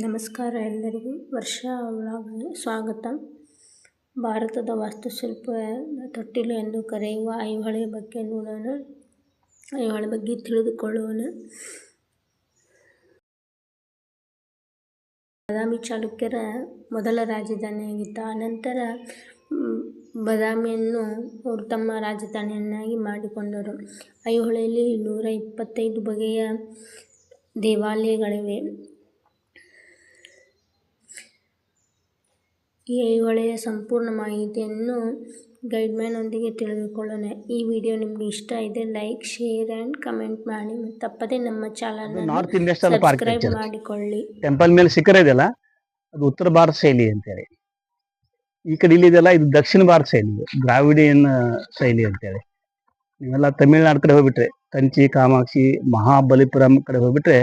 ನಮಸ್ಕಾರ ಎಲ್ಲರಿಗೂ. ವರ್ಷಾ ವ್ಲಾಗ್ಗೆ ಸ್ವಾಗತ. ಭಾರತದ ವಾಸ್ತುಶಿಲ್ಪ ತೊಟ್ಟಿಲು ಎಂದು ಕರೆಯುವ ಐಹೊಳೆ ಬಗ್ಗೆ ನೋಡೋಣ. ಐಹೊಳೆ ಬಗ್ಗೆ ತಿಳಿದುಕೊಳ್ಳೋಣ. ಬಾದಾಮಿ ಚಾಲುಕ್ಯರ ಮೊದಲ ರಾಜಧಾನಿಯಾಗಿತ್ತು. ಆನಂತರ ಬಾದಾಮಿಯನ್ನು ಅವರು ತಮ್ಮ ರಾಜಧಾನಿಯನ್ನಾಗಿ ಮಾಡಿಕೊಂಡರು. ಐಹೊಳೆಯಲ್ಲಿ 125 ಬಗೆಯ ದೇವಾಲಯಗಳಿವೆ. ಈ ಐಹೊಳೆಯ ಸಂಪೂರ್ಣ ಮಾಹಿತಿಯನ್ನು ಗೈಡ್ಲೈನ್ನೊಂದಿಗೆ ತಿಳಿದುಕೊಳ್ಳೋಣ. ಈ ವಿಡಿಯೋ ನಿಮಗೆ ಇಷ್ಟ ಇದೆ ಲೈಕ್, ಶೇರ್ ಆ್ಯಂಡ್ ಕಮೆಂಟ್ ಮಾಡಿ. ತಪ್ಪದೇ ನಮ್ಮ ಚಾನಲ್ ನಾರ್ತ್ ಇಂಡಿಯನ್ ಸಬ್ಸ್ಕ್ರೈಬ್ ಮಾಡಿಕೊಳ್ಳಿ. ಟೆಂಪಲ್ ಮೇಲೆ ಶಿಖರ ಇದೆಯಲ್ಲ, ಅದು ಉತ್ತರ ಭಾರತ ಶೈಲಿ ಅಂತೇಳಿ. ಈ ಕಡೆ ಇಲ್ಲಿದೆಲ್ಲ ಇದು ದಕ್ಷಿಣ ಭಾರತ ಶೈಲಿ, ದ್ರಾವಿಡಿಯನ್ ಶೈಲಿ ಅಂತೇಳಿ. ನೀವೆಲ್ಲ ತಮಿಳ್ನಾಡು ಕಡೆ ಹೋಗ್ಬಿಟ್ರೆ, ಕಂಚಿ, ಕಾಮಾಕ್ಷಿ, ಮಹಾಬಲಿಪುರಂ ಕಡೆ ಹೋಗ್ಬಿಟ್ರೆ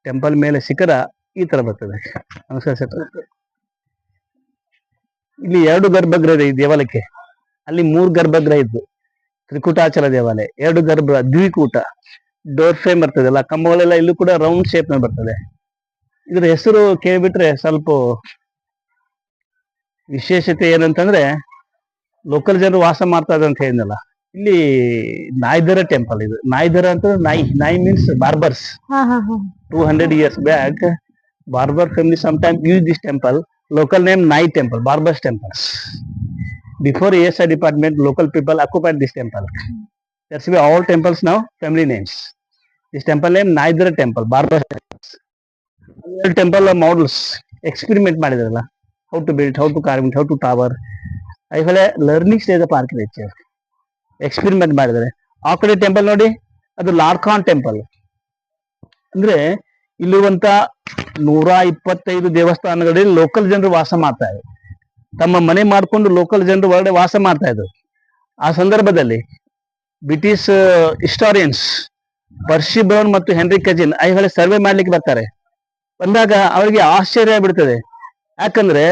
ಟೆಂಪಲ್ ಮೇಲೆ ಶಿಖರ ಈ ತರ ಬರ್ತದೆ. ನಮಸ್ಕಾರ ಸರ್. ಇಲ್ಲಿ 2 ಗರ್ಭಗೃಹ ಇದೆ ಈ ದೇವಾಲಯಕ್ಕೆ. ಅಲ್ಲಿ 3 ಗರ್ಭಗೃಹ ಇದ್ದು ತ್ರಿಕೂಟಾಚಲ ದೇವಾಲಯ. 2 ಗರ್ಭ ದ್ವಿಕೂಟ ಡೋರ್ ಫ್ರೇಮ್ ಬರ್ತದಲ್ಲ, ಕಂಬಗಳೆಲ್ಲ ಇಲ್ಲೂ ಕೂಡ ರೌಂಡ್ ಶೇಪ್ ನಲ್ಲಿ ಬರ್ತದೆ. ಇದ್ರ ಹೆಸರು ಕೇಳ್ಬಿಟ್ರೆ ಸ್ವಲ್ಪ ವಿಶೇಷತೆ ಏನಂತಂದ್ರೆ, ಲೋಕಲ್ ಜನರು ವಾಸ ಮಾಡ್ತಾ ಇದ್ದಾರೆ ಅಂತ ಹೇಳಿದ್ನಲ್ಲ, ಇಲ್ಲಿ ನಾಯ್ದರ ಟೆಂಪಲ್. ಇದು ನಾಯ್ದರ ಅಂತ ನಾಯಿ means barbers. 200 years back barber family sometimes use this temple. Local name Nai temple, barbers temples. Before ASI department, local people occupied this temple. That's why all temples now family names. This temple name Naidara temple, barbers temples. Temple models experiment ಮಾಡಿದಾರಲ್ಲ, how to build, how to carve it, how to tower. Aihole learning stage of architecture experiment ಮಾಡಿದ್ದಾರೆ. ಆ ಕಡೆ temple ನೋಡಿ, ಅದು ಲಾರ್ಖಾನ್ temple. ಅಂದ್ರೆ ಇಲ್ಲಿರುವಂತ 125 ದೇವಸ್ಥಾನಗಳಲ್ಲಿ local ಜನರು ವಾಸ ಮಾಡ್ತಾ ಇದ್ರು. ತಮ್ಮ ಮನೆ ಮಾಡಿಕೊಂಡು ಲೋಕಲ್ ಜನರು ಹೊರಗಡೆ ವಾಸ ಮಾಡ್ತಾ ಇದ್ರು. ಆ ಸಂದರ್ಭದಲ್ಲಿ ಬ್ರಿಟಿಷ್ ಹಿಸ್ಟಾರಿಯನ್ಸ್ ಪರ್ಸಿ ಬ್ರೌನ್ ಮತ್ತು ಹೆನ್ರಿ ಕಜಿನ್ ಐಹೊಳೆ ಸರ್ವೆ ಮಾಡ್ಲಿಕ್ಕೆ ಬರ್ತಾರೆ. ಬಂದಾಗ ಅವರಿಗೆ ಆಶ್ಚರ್ಯ ಆಗ್ಬಿಡ್ತದೆ. ಯಾಕಂದ್ರೆ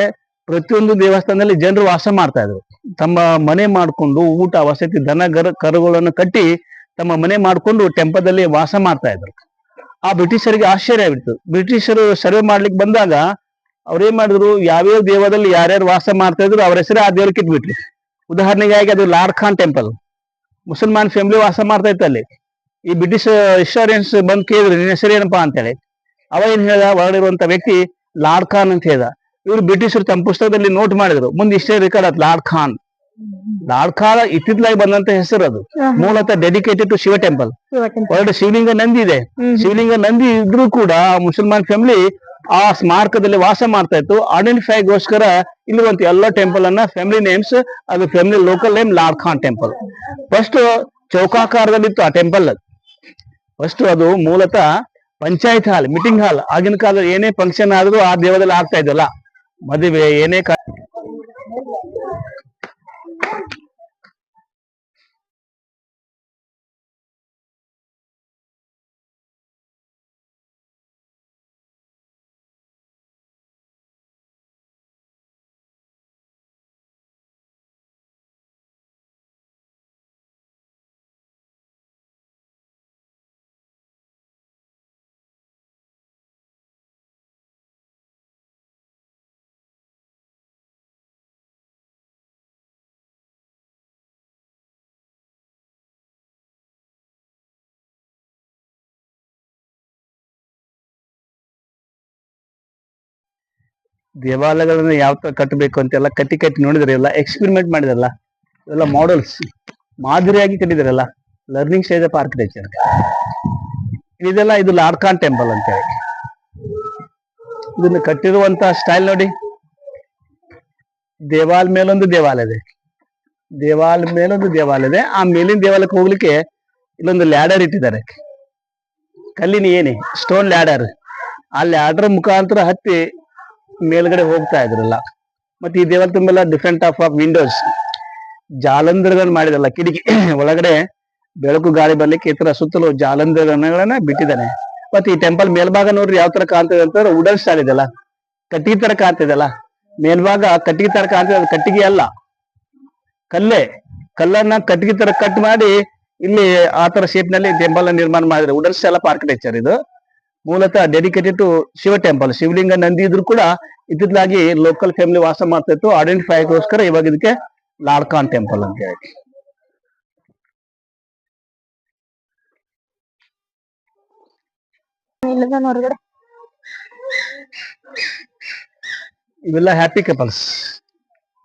ಪ್ರತಿಯೊಂದು ದೇವಸ್ಥಾನದಲ್ಲಿ ಜನರು ವಾಸ ಮಾಡ್ತಾ ಇದ್ರು. ತಮ್ಮ ಮನೆ ಮಾಡಿಕೊಂಡು ಊಟ ವಸತಿ ದನ ಕರುಗಳನ್ನು ಕಟ್ಟಿ ತಮ್ಮ ಮನೆ ಮಾಡಿಕೊಂಡು ಟೆಂಪಲ್ದಲ್ಲಿ ವಾಸ ಮಾಡ್ತಾ ಇದ್ರು. ಆ ಬ್ರಿಟಿಷರಿಗೆ ಆಶ್ಚರ್ಯ ಆಗ್ಬಿಡ್ತು. ಬ್ರಿಟಿಷರು ಸರ್ವೆ ಮಾಡ್ಲಿಕ್ಕೆ ಬಂದಾಗ ಅವ್ರೇನ್ ಮಾಡಿದ್ರು, ಯಾವ್ಯಾವ ದೇವದಲ್ಲಿ ಯಾರ್ಯಾರು ವಾಸ ಮಾಡ್ತಾ ಇದ್ರು ಅವ್ರ ಹೆಸರೇ ಆ ದೇವ್ರಿಗೆ ಇಟ್ಬಿಟ್ರು. ಉದಾಹರಣೆಗಾಗಿ ಅದು ಲಾರ್ಖಾನ್ ಟೆಂಪಲ್, ಮುಸಲ್ಮಾನ್ ಫ್ಯಾಮಿಲಿ ವಾಸ ಮಾಡ್ತಾ ಇತ್ತು ಅಲ್ಲಿ. ಈ ಬ್ರಿಟಿಷ್ ಹಿಸ್ಟಾರಿಯನ್ಸ್ ಬಂದ್ ಕೇಳಿದ್ರು, ನಿನ್ನ ಹೆಸರು ಏನಪ್ಪಾ ಅಂತೇಳಿ. ಅವ ಏನ್ ಹೇಳ್ದ, ಹೊರಡಿರುವಂತ ವ್ಯಕ್ತಿ ಲಾರ್ಖಾನ್ ಅಂತ ಹೇಳ್ದ. ಇವರು ಬ್ರಿಟಿಷರು ತಮ್ಮ ಪುಸ್ತಕದಲ್ಲಿ ನೋಟ್ ಮಾಡಿದ್ರು. ಮುಂದೆ ಇಷ್ಟೇ ರೆಕಾರ್ಡ್ ಆಯ್ತು, ಲಾರ್ಖಾನ್. ಲಾರ್ಖಾನ್ ಇತ್ತಿತ್ತಲಾಗಿ ಬಂದಂತ ಹೆಸರು. ಅದು ಮೂಲತಃ ಡೆಡಿಕೇಟೆಡ್ ಟು ಶಿವ ಟೆಂಪಲ್. ಹೊರಡೆ ಶಿವಲಿಂಗ ನಂದಿ ಇದೆ. ಶಿವಲಿಂಗ ನಂದಿ ಇದ್ರೂ ಕೂಡ ಮುಸಲ್ಮಾನ್ ಫ್ಯಾಮಿಲಿ ಆ ಸ್ಮಾರಕದಲ್ಲಿ ವಾಸ ಮಾಡ್ತಾ ಇತ್ತು. ಐಡೆಂಟಿಫೈಗೋಸ್ಕರ ಇಲ್ಲಿರುವಂತ ಎಲ್ಲ ಟೆಂಪಲ್ ಅನ್ನ ಫ್ಯಾಮಿಲಿ ನೇಮ್ಸ್, ಅದು family local name Ladkhan temple. First ಚೌಕಾಕಾರದಲ್ಲಿತ್ತು ಆ ಟೆಂಪಲ್. ಫಸ್ಟ್ ಅದು ಮೂಲತಃ ಪಂಚಾಯತ್ ಹಾಲ್, ಮೀಟಿಂಗ್ ಹಾಲ್. ಆಗಿನ ಕಾಲದಲ್ಲಿ ಏನೇ ಫಂಕ್ಷನ್ ಆದ್ರೂ ಆ ದೇವದಲ್ಲಿ ಆಗ್ತಾ ಇದ್ದಲ್ಲ, ಮದುವೆ ಏನೇ ದೇವಾಲಯಗಳನ್ನ ಯಾವ ತರ ಕಟ್ಟಬೇಕು ಅಂತೆಲ್ಲ ಕಟ್ಟಿ ನೋಡಿದ್ರೆ, ಎಲ್ಲ ಎಕ್ಸ್ಪೆರಿಮೆಂಟ್ ಮಾಡಿದಾರಲ್ಲ, ಎಲ್ಲ ಮಾಡೆಲ್ಸ್ ಮಾದರಿಯಾಗಿ ಕಟ್ಟಿದಾರಲ್ಲ. ಲರ್ನಿಂಗ್ ಸ್ಟೇಜ್ ಆಫ್ ಆರ್ಕಿಟೆಕ್ಚರ್ ಇದೆಲ್ಲ. ಇದು ಲಾರ್ಖಾನ್ ಟೆಂಪಲ್ ಅಂತ ಹೇಳಿ. ಇದನ್ನ ಕಟ್ಟಿರುವಂತ ಸ್ಟೈಲ್ ನೋಡಿ. ದೇವಾಲ ಮೇಲೊಂದು ದೇವಾಲಯ ಇದೆ, ದೇವಾಲ ಮೇಲೊಂದು ದೇವಾಲಯ ಇದೆ. ಆ ಮೇಲಿನ ದೇವಾಲಯಕ್ಕೆ ಹೋಗ್ಲಿಕ್ಕೆ ಇಲ್ಲೊಂದು ಲ್ಯಾಡರ್ ಇಟ್ಟಿದ್ದಾರೆ. ಕಲ್ಲಿನ ಏನೇ ಸ್ಟೋನ್ ಲ್ಯಾಡರ್. ಆ ಲ್ಯಾಡರ್ ಮುಖಾಂತರ ಹತ್ತಿ ಮೇಲ್ಗಡೆ ಹೋಗ್ತಾ ಇದ್ರಲ್ಲ. ಮತ್ತೆ ಈ ದೇವಾಲಯ ತುಂಬೆಲ್ಲ ಡಿಫ್ರೆಂಟ್ ಆಫ್ ವಿಂಡೋಸ್, ಜಾಲಂಧರಗಳನ್ನ ಮಾಡಿದಲ್ಲ, ಕಿಟಕಿ ಒಳಗಡೆ ಬೆಳಕು ಗಾಳಿ ಬರ್ಲಿಕ್ಕೆ ಈ ತರ ಸುತ್ತಲೂ ಜಾಲಂಧರಗಳನ್ನ ಬಿಟ್ಟಿದ್ದಾನೆ. ಮತ್ತೆ ಈ ಟೆಂಪಲ್ ಮೇಲ್ಭಾಗ ನೋಡ್ರಿ ಯಾವ ತರ ಕಾಣ್ತದೆ ಅಂತಂದ್ರೆ, ವುಡನ್ ಸ್ಟೈಲ್ ಇದೆಲ್ಲ, ಕಟ್ಟಿಗೆ ತರ ಕಾಣ್ತಿದೆಲ್ಲ. ಮೇಲ್ಭಾಗ ಕಟ್ಟಿಗೆ ತರ ಕಾಣ್ತದೆ, ಅದು ಕಟ್ಟಿಗೆ ಅಲ್ಲ, ಕಲ್ಲೇ. ಕಲ್ಲನ್ನ ಕಟ್ಟಿಗೆ ತರ ಕಟ್ ಮಾಡಿ ಇಲ್ಲಿ ಆ ತರ ಶೇಪ್ ನಲ್ಲಿ ಟೆಂಪಲ್ ನಿರ್ಮಾಣ ಮಾಡಿದ್ರೆ. ವುಡನ್ ಸ್ಟೈಲ್ ಆಫ್ ಆರ್ಕಿಟೆಕ್ಚರ್ ಇದು. ಮೂಲತಃ ಡೆಡಿಕೇಟೆಡ್ ಟು ಶಿವ ಟೆಂಪಲ್. ಶಿವಲಿಂಗ ನಂದಿ ಇದ್ರು ಕೂಡ ಇತ್ತಿತ್ತಲಾಗಿ ಲೋಕಲ್ ಫ್ಯಾಮಿಲಿ ವಾಸ ಮಾಡ್ತಾ ಇತ್ತು. ಐಡೆಂಟಿಫೈಗೋಸ್ಕರ ಇವಾಗ ಇದಕ್ಕೆ ಲಾಡ್ಕಾನ್ ಟೆಂಪಲ್ ಅಂತ ಹೇಳಿ. ಇವೆಲ್ಲ happy couples,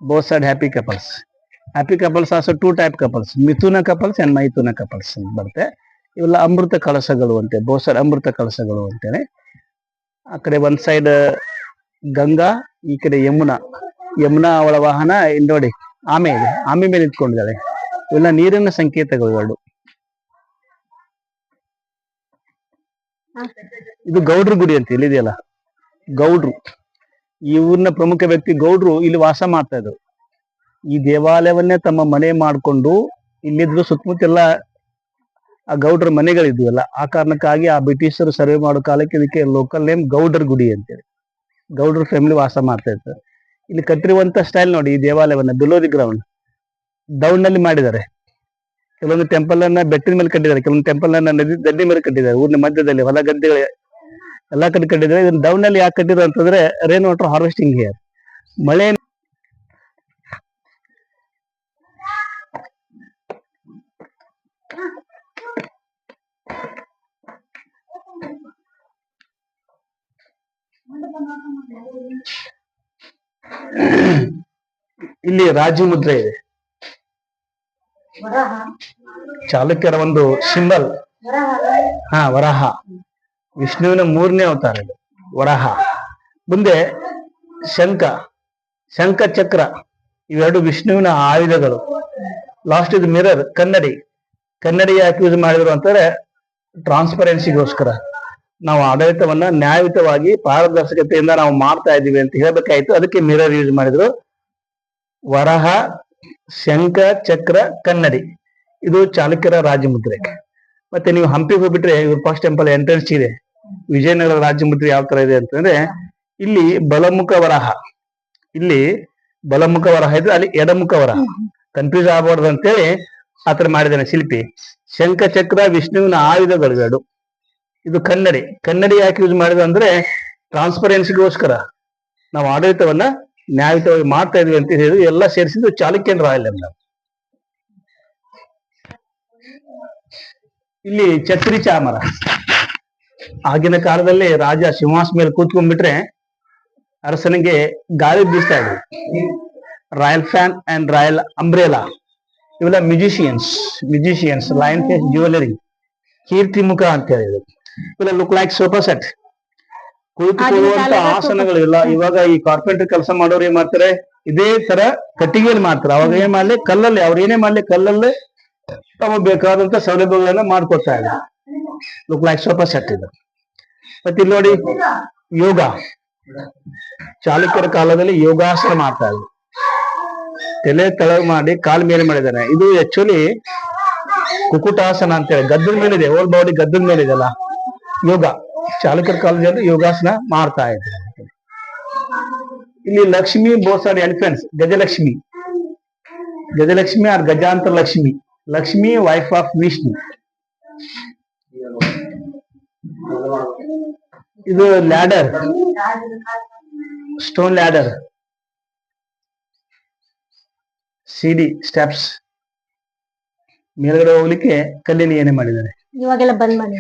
both side happy couples. Happy couples also 2 type couples, ಮಿಥುನ ಕಪಲ್ಸ್ ಅಂಡ್ ಮೈಥುನ ಕಪಲ್ಸ್ ಅಂತ ಬರುತ್ತೆ. ಇವೆಲ್ಲ ಅಮೃತ ಕಳಸಗಳು ಅಂತೆ, ಬೋತ್ ಸೈಡ್ ಅಮೃತ ಕಳಸಗಳು ಅಂತೇಳಿ. ಆ ಕಡೆ ಒಂದ್ ಸೈಡ್ ಗಂಗಾ, ಈ ಕಡೆ ಯಮುನಾ. ಯಮುನಾ ಅವಳ ವಾಹನ ಇಲ್ಲಿ ನೋಡಿ ಆಮೆ ಇದೆ, ಆಮೆ ಮೇಲೆ ನಿಂತ್ಕೊಂಡಿದ್ದಾಳೆ. ಇವೆಲ್ಲ ನೀರಿನ ಸಂಕೇತಗಳು ಎರಡು. ಇದು ಗೌಡ್ರ ಗುಡಿ ಅಂತ ಇಲ್ಲಿದೆಯಲ್ಲ, ಗೌಡ್ರು. ಈ ಊರಿನ ಪ್ರಮುಖ ವ್ಯಕ್ತಿ ಗೌಡ್ರು ಇಲ್ಲಿ ವಾಸ ಮಾಡ್ತಾ ಇದ್ರು. ಈ ದೇವಾಲಯವನ್ನೇ ತಮ್ಮ ಮನೆ ಮಾಡಿಕೊಂಡು ಇಲ್ಲಿದ್ರು. ಸುತ್ತಮುತ್ತೆಲ್ಲ ಆ ಗೌಡ್ರ ಮನೆಗಳಿದ್ವಲ್ಲ, ಆ ಕಾರಣಕ್ಕಾಗಿ ಆ ಬ್ರಿಟಿಷರು ಸರ್ವೆ ಮಾಡೋ ಕಾಲಕ್ಕೆ ಇದಕ್ಕೆ ಲೋಕಲ್ ನೇಮ್ ಗೌಡ್ರ ಗುಡಿ ಅಂತೇಳಿ. ಗೌಡ್ರ ಫ್ಯಾಮಿಲಿ ವಾಸ ಮಾಡ್ತಾ ಇರ್ತಾರೆ. ಇಲ್ಲಿ ಕಟ್ಟಿರುವಂತ ಸ್ಟೈಲ್ ನೋಡಿ, ಈ ದೇವಾಲಯವನ್ನ ಬಿಲೋ ದಿ ಗ್ರೌಂಡ್ ಡೌನ್ ನಲ್ಲಿ ಮಾಡಿದ್ದಾರೆ. ಕೆಲವೊಂದು ಟೆಂಪಲ್ ಅನ್ನ ಬೆಟ್ಟದ ಮೇಲೆ ಕಟ್ಟಿದ್ದಾರೆ, ಕೆಲವೊಂದು ಟೆಂಪಲ್ ಅನ್ನ ನದಿ ದಂಡೆ ಮೇಲೆ ಕಟ್ಟಿದ್ದಾರೆ. ಊರಿನ ಮಧ್ಯದಲ್ಲಿ ಹೊಲ ಗದ್ದೆಗಳು ಎಲ್ಲಾ ಕಡೆ ಕಟ್ಟಿದ್ದಾರೆ. ಇದನ್ನ ಡೌನ್ ನಲ್ಲಿ ಯಾಕೆ ಕಟ್ಟಿದ್ರು ಅಂತಂದ್ರೆ ರೇನ್ ವಾಟರ್ ಹಾರ್ವೆಸ್ಟಿಂಗ್ ಹಿಯರ್. ಮಳೆ ಇಲ್ಲಿ ರಾಜಮುದ್ರೆ ಇದೆ, ಚಾಲುಕ್ಯರ ಒಂದು ಸಿಂಬಲ್. ವರಾಹ, ವಿಷ್ಣುವಿನ 3ನೇ ಅವತಾರ ಇದು ವರಾಹ. ಮುಂದೆ ಶಂಖ ಚಕ್ರ, ಇವೆರಡು ವಿಷ್ಣುವಿನ ಆಯುಧಗಳು. ಲಾಸ್ಟ್ ಇದು ಮಿರರ್, ಕನ್ನಡಿ ಯಾಕೆ ಯೂಸ್ ಮಾಡಿದ್ರು ಅಂತಂದ್ರೆ ಟ್ರಾನ್ಸ್ಪರೆನ್ಸಿಗೋಸ್ಕರ. ನಾವು ಆಡಳಿತವನ್ನ ನ್ಯಾಯಯುತವಾಗಿ ಪಾರದರ್ಶಕತೆಯಿಂದ ನಾವು ಮಾಡ್ತಾ ಇದೀವಿ ಅಂತ ಹೇಳ್ಬೇಕಾಯ್ತು, ಅದಕ್ಕೆ ಮಿರರ್ ಯೂಸ್ ಮಾಡಿದ್ರು. ವರಹ, ಶಂಖ ಚಕ್ರ, ಕನ್ನಡಿ, ಇದು ಚಾಲುಕ್ಯರ ರಾಜಮುದ್ರೆ. ಮತ್ತೆ ನೀವು ಹಂಪಿಗೆ ಹೋಗ್ಬಿಟ್ರೆ ಇವ್ರ ಫಸ್ಟ್ ಟೆಂಪಲ್ ಎಂಟ್ರೆನ್ಸ್ ಇದೆ. ವಿಜಯನಗರ ರಾಜಮುದ್ರೆ ಯಾವ ತರ ಇದೆ ಅಂತಂದ್ರೆ, ಇಲ್ಲಿ ಬಲಮುಖ ವರಹ, ಇಲ್ಲಿ ಬಲಮುಖ ವರಹ ಇದ್ರೆ ಅಲ್ಲಿ ಎಡಮುಖ ವರಹ. ಕನ್ಫ್ಯೂಸ್ ಆಗಬಾರ್ದು ಅಂತೇಳಿ ಆತರ ಮಾಡಿದ್ದಾನೆ ಶಿಲ್ಪಿ. ಶಂಖ ಚಕ್ರ ವಿಷ್ಣುವಿನ ಆಯುಧಗಳು ಎರಡು. ಇದು ಕನ್ನಡಿ ಯಾಕೆ ಯೂಸ್ ಮಾಡಿದ್ರು ಅಂದ್ರೆ ಟ್ರಾನ್ಸ್ಪರೆನ್ಸಿಗೋಸ್ಕರ, ನಾವು ಆಡಳಿತವನ್ನ ನ್ಯಾಯಯುತವಾಗಿ ಮಾಡ್ತಾ ಇದೀವಿ ಅಂತ ಹೇಳಿ ಎಲ್ಲ ಸೇರಿಸಿದ್ದು ಚಾಲುಕ್ಯನ್ ರಾಯಲ್ ಅಂತ. ಇಲ್ಲಿ ಛತ್ರಿ ಚಾಮರ, ಆಗಿನ ಕಾಲದಲ್ಲಿ ರಾಜ ಸಿಂಹಾಸ ಮೇಲೆ ಕೂತ್ಕೊಂಡ್ಬಿಟ್ರೆ ಅರಸನಿಗೆ ಗಾಳಿ ಬೀಸ್ತಾ ಇದ್ರು. Royal fan and royal umbrella, ಇವೆಲ್ಲ ಮ್ಯೂಜಿಷಿಯನ್ಸ್ ಲೈನ್ ಫೇಸ್ ಜ್ಯುವೆಲರಿ, ಕೀರ್ತಿ ಮುಖ ಅಂತ ಹೇಳಿದ್ರು. ಇವೆಲ್ಲ ಲುಕ್ ಲೈಕ್ ಸೋಫಾ ಸೆಟ್, ಕುಳಿತುಕೊಳ್ಳುವಂತ ಆಸನಗಳಿಲ್ಲ. ಇವಾಗ ಈ ಕಾರ್ಪೆಂಟರ್ ಕೆಲಸ ಮಾಡೋರು ಏನ್ ಮಾಡ್ತಾರೆ, ಇದೇ ತರ ಕಟ್ಟಿಗೆಯಲ್ಲಿ ಮಾಡ್ತಾರೆ. ಅವಾಗ ಏನ್ ಮಾಡ್ಲಿ, ಕಲ್ಲಲ್ಲಿ, ಅವ್ರು ಏನೇ ಮಾಡ್ಲಿ ಕಲ್ಲಲ್ಲಿ ತಮಗೆ ಬೇಕಾದಂತ ಸೌಲಭ್ಯಗಳನ್ನ ಮಾಡ್ಕೊಡ್ತಾ ಇದ್ರು. ಲುಕ್ ಲೈಕ್ ಸೋಫಾ ಸೆಟ್ ಇದು. ಮತ್ತೆ ಇಲ್ಲಿ ನೋಡಿ ಯೋಗ, ಚಾಲುಕ್ಯರ ಕಾಲದಲ್ಲಿ ಯೋಗಾಸನ ಮಾಡ್ತಾ ಇದ್ರು. ತಲೆ ತೆಳಗ್ ಮಾಡಿ ಕಾಲ್ ಮೇಲೆ ಮಾಡಿದ್ದಾರೆ. ಇದು ಆಕ್ಚುಲಿ ಕುಕುಟಾಸನ ಅಂತ ಹೇಳಿ, ಗದ್ದದ ಮೇಲೆ ಇದೆ, ಹೋಲ್ ಬಾಡಿ ಗದ್ದದ ಮೇಲೆ ಇದೆಲ್ಲ. ಯೋಗ ಚಾಲುಕ್ಯರ ಕಾಲದಲ್ಲಿ ಯೋಗಾಸನ ಮಾಡ್ತಾ ಇದ್ದಾರೆ. ಇಲ್ಲಿ ಲಕ್ಷ್ಮಿ, ಬೋಸರ್ ಎಲಿಫೆಂಟ್ಸ್, ಗಜಲಕ್ಷ್ಮಿ ಆರ್ ಗಜಾಂತರ ಲಕ್ಷ್ಮಿ. Lakshmi wife of Vishnu. ಇದು ಲ್ಯಾಡರ್, ಸ್ಟೋನ್ ಲ್ಯಾಡರ್, ಸಿಡಿ ಸ್ಟೆಪ್ಸ್, ಮೇಲ್ಗಡೆ ಹೋಗ್ಲಿಕ್ಕೆ ಕಲ್ಲಿನ ಏನೇ ಮಾಡಿದ್ದಾರೆ. ಇವಾಗೆಲ್ಲ ಬಂದ್ ಮಾಡಿ.